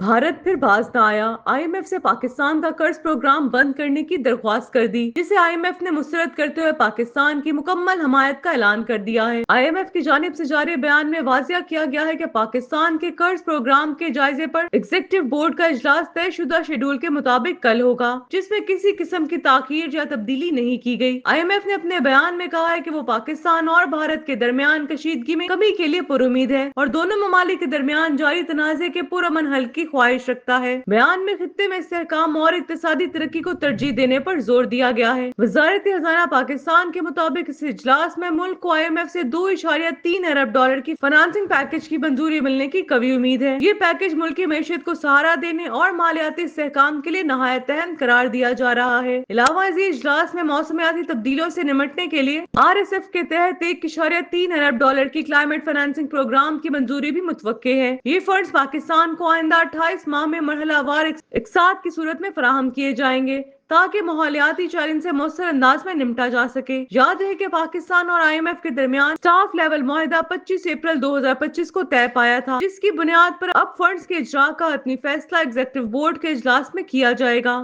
भारत फिर बाज न आया। आईएमएफ से पाकिस्तान का कर्ज प्रोग्राम बंद करने की दरख्वास्त कर दी, जिसे आईएमएफ ने मुस्तरद करते हुए पाकिस्तान की मुकम्मल हमायत का ऐलान कर दिया है। आईएमएफ की जानिब से जारी बयान में वाजिया किया गया है कि पाकिस्तान के कर्ज प्रोग्राम के जायजे पर एग्जीक्यूटिव बोर्ड का इजलास तयशुदा शेड्यूल के मुताबिक कल होगा, जिसमें किसी किस्म की ताखीर या तब्दीली नहीं की गई। आईएमएफ ने अपने बयान में कहा है कि वो पाकिस्तान और भारत के दरमियान कशीदगी में कमी के लिए पुरुमीद है और दोनों ममालिक के दरमियान जारी तनाज़े के पुरअमन हल की ख्वाहिश रखता है। बयान में खित्ते में इस्तेहकाम और इक्तिसादी तरक्की को तरजीह देने पर जोर दिया गया है। वजारत खजाना पाकिस्तान के मुताबिक इस इजलास में मुल्क को आईएमएफ से $2.3 अरब की फाइनेंसिंग पैकेज की मंजूरी मिलने की कवी उम्मीद है। ये पैकेज मुल्क की मैशियत को सहारा देने और मालियाती इस्तेहकाम के लिए नहायत अहम करार दिया जा रहा है। इलावा इस इजलास में मौसमियाती तब्दीलियों से निमटने के लिए RSF के तहत $1.3 अरब की क्लाइमेट फाइनेंसिंग प्रोग्राम की मंजूरी भी मुतवक्के है। ये फंड्स पाकिस्तान को आइंदा 28 माह में मरहलावार इकसात की सूरत में फराहम किए जाएंगे, ताकि माहौलियाती चैलेंज से मौसर अंदाज में निपटा जा सके। याद रहे कि पाकिस्तान और आईएमएफ के दरमियान स्टाफ लेवल मुआहिदा 25 अप्रैल 2025 को तय पाया था, जिसकी बुनियाद पर अब फंड्स के इजरा का हतमी फैसला एग्जीक्यूटिव बोर्ड के इजलास में किया जाएगा।